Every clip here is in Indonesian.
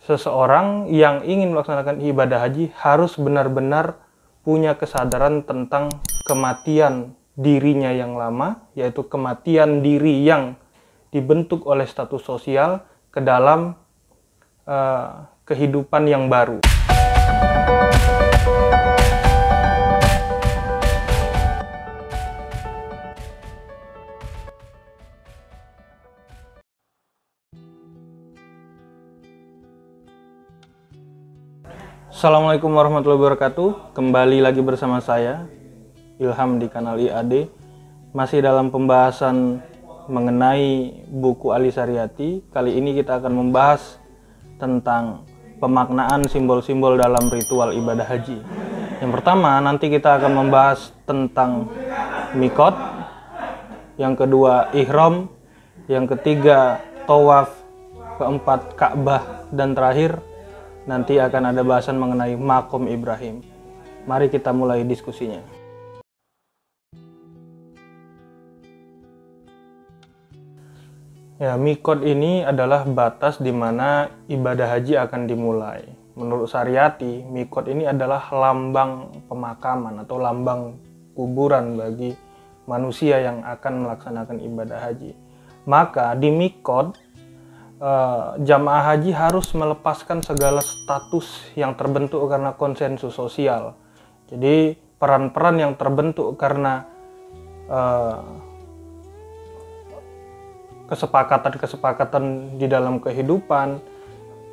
seseorang yang ingin melaksanakan ibadah haji harus benar-benar punya kesadaran tentang kematian dirinya yang lama, yaitu kematian diri yang dibentuk oleh status sosial ke dalam kehidupan yang baru. Assalamualaikum warahmatullahi wabarakatuh. Kembali lagi bersama saya Ilham di kanal IAD. Masih dalam pembahasan mengenai buku Ali Syariati. Kali ini kita akan membahas tentang pemaknaan simbol-simbol dalam ritual ibadah haji. Yang pertama, nanti kita akan membahas tentang mikot. Yang kedua, ihram. Yang ketiga, tawaf. Keempat, Ka'bah. Dan terakhir, nanti akan ada bahasan mengenai Maqam Ibrahim. Mari kita mulai diskusinya. Ya, mikot ini adalah batas di mana ibadah haji akan dimulai. Menurut Syariati, mikot ini adalah lambang pemakaman atau lambang kuburan bagi manusia yang akan melaksanakan ibadah haji. Maka di mikot, jamaah haji harus melepaskan segala status yang terbentuk karena konsensus sosial. Jadi peran-peran yang terbentuk karena kesepakatan-kesepakatan di dalam kehidupan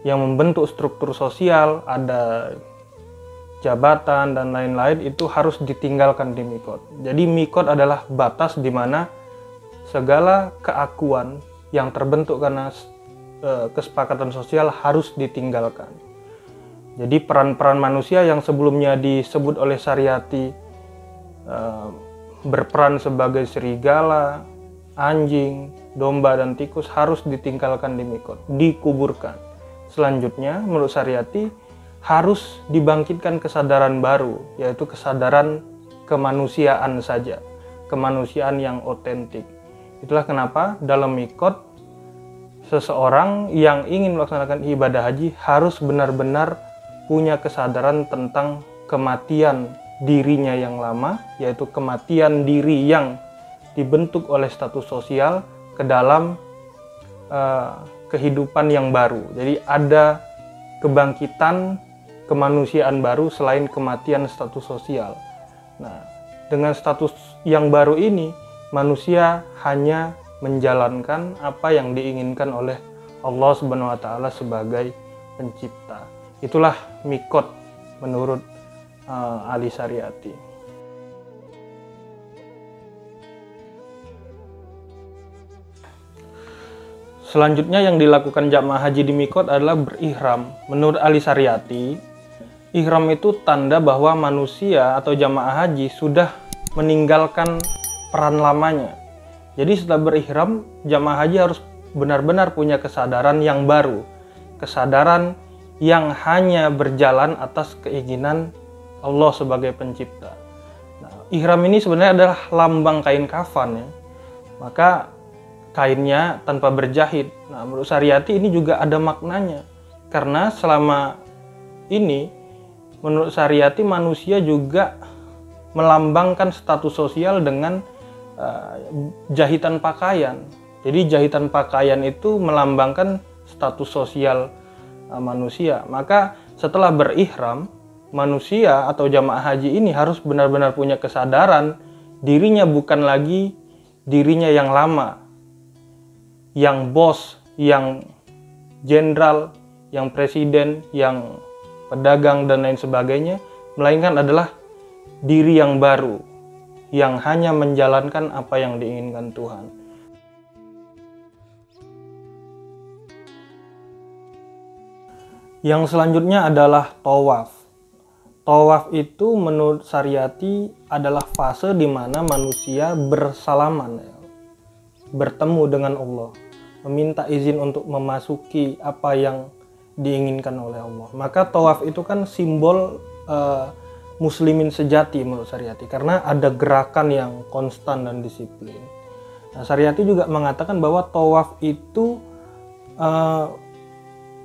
yang membentuk struktur sosial, ada jabatan dan lain-lain, itu harus ditinggalkan di mikot. Jadi mikot adalah batas di mana segala keakuan yang terbentuk karena kesepakatan sosial harus ditinggalkan. Jadi peran-peran manusia yang sebelumnya disebut oleh Syariati berperan sebagai serigala, anjing, domba, dan tikus harus ditinggalkan di mikot, dikuburkan. Selanjutnya, menurut Syariati harus dibangkitkan kesadaran baru, yaitu kesadaran kemanusiaan saja, kemanusiaan yang otentik. Itulah kenapa dalam mikot seseorang yang ingin melaksanakan ibadah haji harus benar-benar punya kesadaran tentang kematian dirinya yang lama, yaitu kematian diri yang dibentuk oleh status sosial ke dalam kehidupan yang baru. Jadi ada kebangkitan kemanusiaan baru selain kematian status sosial. Nah, dengan status yang baru ini, manusia hanya menjalankan apa yang diinginkan oleh Allah Subhanahu wa Ta'ala sebagai pencipta. Itulah mikot menurut Ali Syariati. Selanjutnya yang dilakukan jamaah haji di mikot adalah berihram. Menurut Ali Syariati, ihram itu tanda bahwa manusia atau jamaah haji sudah meninggalkan peran lamanya. Jadi setelah berihram, jamaah haji harus benar-benar punya kesadaran yang baru. Kesadaran yang hanya berjalan atas keinginan Allah sebagai pencipta. Nah, ihram ini sebenarnya adalah lambang kain kafan, ya. Maka kainnya tanpa berjahit. Nah, menurut Syariati ini juga ada maknanya. Karena selama ini, menurut Syariati manusia juga melambangkan status sosial dengan jahitan pakaian. Jadi jahitan pakaian itu melambangkan status sosial manusia. Maka setelah berihram, manusia atau jamaah haji ini harus benar-benar punya kesadaran dirinya bukan lagi dirinya yang lama, yang bos, yang jenderal, yang presiden, yang pedagang dan lain sebagainya, melainkan adalah diri yang baru, yang hanya menjalankan apa yang diinginkan Tuhan. Yang selanjutnya adalah tawaf. Tawaf itu menurut Syariati adalah fase di mana manusia bersalaman, bertemu dengan Allah, meminta izin untuk memasuki apa yang diinginkan oleh Allah. Maka tawaf itu kan simbol muslimin sejati menurut Syariati, karena ada gerakan yang konstan dan disiplin. Nah, Syariati juga mengatakan bahwa tawaf itu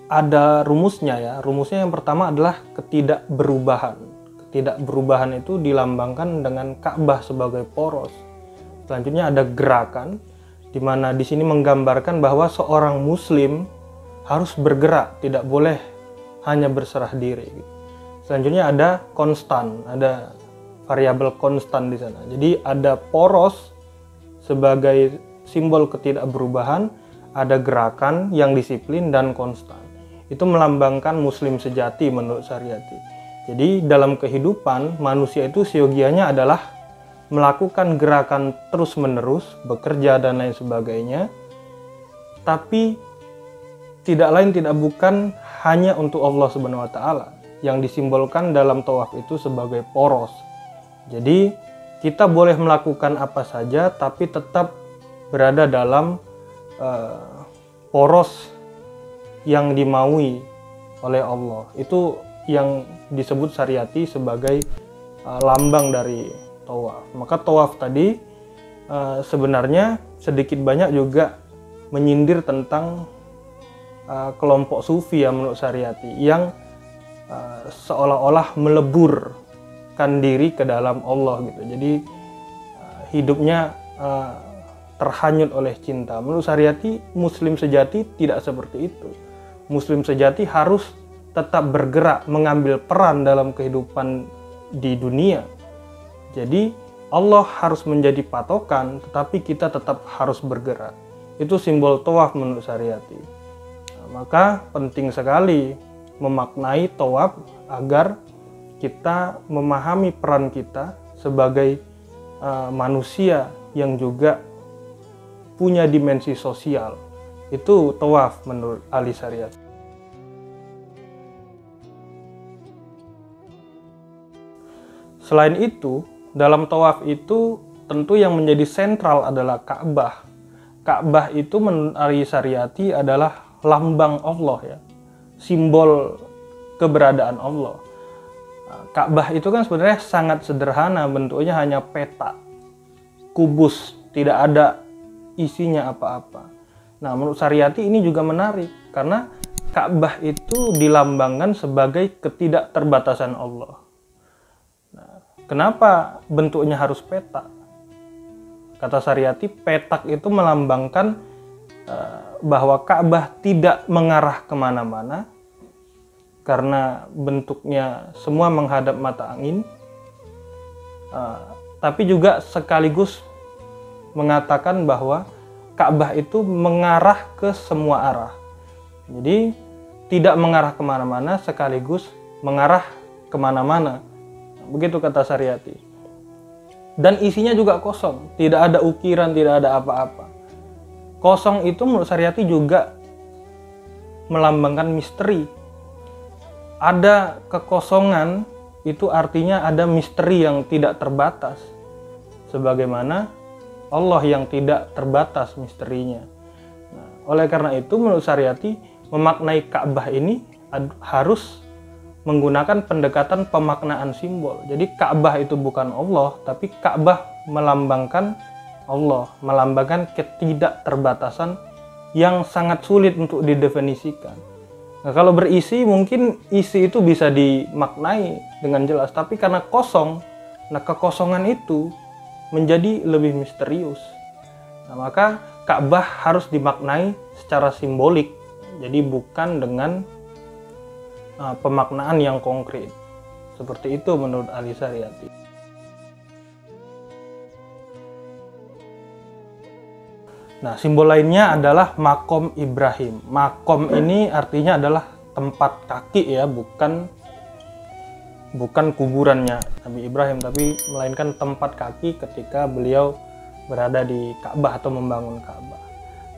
ada rumusnya ya. Rumusnya yang pertama adalah ketidakberubahan. Ketidakberubahan itu dilambangkan dengan Ka'bah sebagai poros. Selanjutnya ada gerakan, di mana di sini menggambarkan bahwa seorang muslim harus bergerak, tidak boleh hanya berserah diri. Selanjutnya ada konstan, ada variabel konstan di sana. Jadi ada poros sebagai simbol ketidakberubahan, ada gerakan yang disiplin dan konstan. Itu melambangkan muslim sejati menurut Saryati. Jadi dalam kehidupan manusia itu siogianya adalah melakukan gerakan terus-menerus, bekerja dan lain sebagainya, tapi tidak lain tidak bukan hanya untuk Allah Subhanahu wa taala, yang disimbolkan dalam tawaf itu sebagai poros. Jadi kita boleh melakukan apa saja tapi tetap berada dalam poros yang dimaui oleh Allah. Itu yang disebut Saryati sebagai lambang dari tawaf. Maka tawaf tadi sebenarnya sedikit banyak juga menyindir tentang kelompok sufi ya menurut Saryati, yang seolah-olah meleburkan diri ke dalam Allah gitu. Jadi hidupnya terhanyut oleh cinta. Menurut Saryati, muslim sejati tidak seperti itu. Muslim sejati harus tetap bergerak, mengambil peran dalam kehidupan di dunia. Jadi Allah harus menjadi patokan, tetapi kita tetap harus bergerak. Itu simbol tawaf menurut Saryati. Nah, maka penting sekali memaknai tawaf agar kita memahami peran kita sebagai manusia yang juga punya dimensi sosial. Itu tawaf menurut ahli Saryati. Selain itu, dalam tawaf itu tentu yang menjadi sentral adalah Ka'bah. Ka'bah itu menurut ahli Saryati adalah lambang Allah ya, simbol keberadaan Allah. Ka'bah itu kan sebenarnya sangat sederhana, bentuknya hanya peta, kubus, tidak ada isinya apa-apa. Nah, menurut Saryati ini juga menarik karena Ka'bah itu dilambangkan sebagai ketidakterbatasan Allah. Kenapa bentuknya harus petak? Kata Saryati, petak itu melambangkan bahwa Ka'bah tidak mengarah kemana-mana karena bentuknya semua menghadap mata angin, tapi juga sekaligus mengatakan bahwa Ka'bah itu mengarah ke semua arah. Jadi tidak mengarah kemana-mana sekaligus mengarah kemana-mana. Begitu kata Saryati. Dan isinya juga kosong, tidak ada ukiran, tidak ada apa-apa. Kosong itu menurut Saryati juga melambangkan misteri. Ada kekosongan, itu artinya ada misteri yang tidak terbatas. Sebagaimana Allah yang tidak terbatas misterinya. Nah, oleh karena itu menurut Saryati, memaknai Ka'bah ini harus menggunakan pendekatan pemaknaan simbol. Jadi Ka'bah itu bukan Allah, tapi Ka'bah melambangkan Allah, melambangkan ketidakterbatasan yang sangat sulit untuk didefinisikan. Nah, kalau berisi mungkin isi itu bisa dimaknai dengan jelas, tapi karena kosong, nah kekosongan itu menjadi lebih misterius. Nah, maka Ka'bah harus dimaknai secara simbolik, jadi bukan dengan pemaknaan yang konkret. Seperti itu menurut ahli Saryati. Nah, simbol lainnya adalah makom Ibrahim. Makom ini artinya adalah tempat kaki ya, bukan kuburannya Nabi Ibrahim, tapi melainkan tempat kaki ketika beliau berada di Ka'bah atau membangun Ka'bah.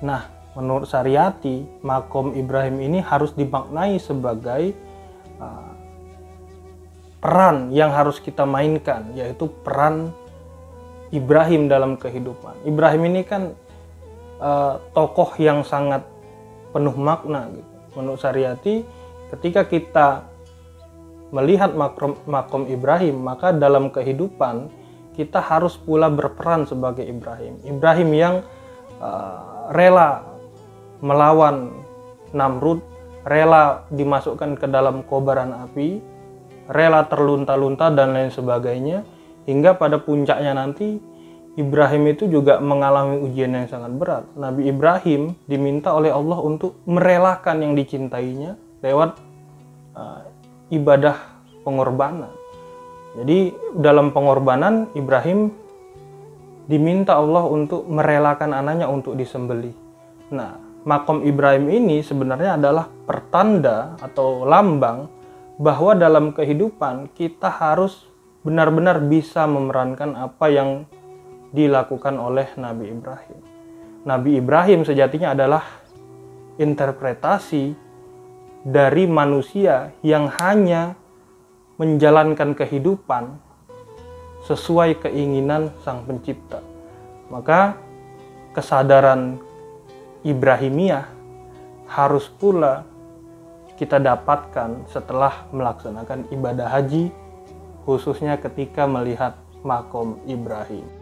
Nah, menurut Saryati, makom Ibrahim ini harus dimaknai sebagai peran yang harus kita mainkan, yaitu peran Ibrahim dalam kehidupan. Ibrahim ini kan tokoh yang sangat penuh makna gitu. Menurut Saryati, ketika kita melihat makom Ibrahim, maka dalam kehidupan kita harus pula berperan sebagai Ibrahim. Ibrahim yang rela melawan Namrud rela dimasukkan ke dalam kobaran api, rela terlunta-lunta dan lain sebagainya, hingga pada puncaknya nanti Ibrahim itu juga mengalami ujian yang sangat berat. Nabi Ibrahim diminta oleh Allah untuk merelakan yang dicintainya lewat ibadah pengorbanan. Jadi dalam pengorbanan Ibrahim diminta Allah untuk merelakan anaknya untuk disembelih. Nah, makom Ibrahim ini sebenarnya adalah pertanda atau lambang bahwa dalam kehidupan kita harus benar-benar bisa memerankan apa yang dilakukan oleh Nabi Ibrahim. Nabi Ibrahim sejatinya adalah interpretasi dari manusia yang hanya menjalankan kehidupan sesuai keinginan Sang Pencipta. Maka kesadaran Ibrahimiyah harus pula kita dapatkan setelah melaksanakan ibadah haji, khususnya ketika melihat makom Ibrahim.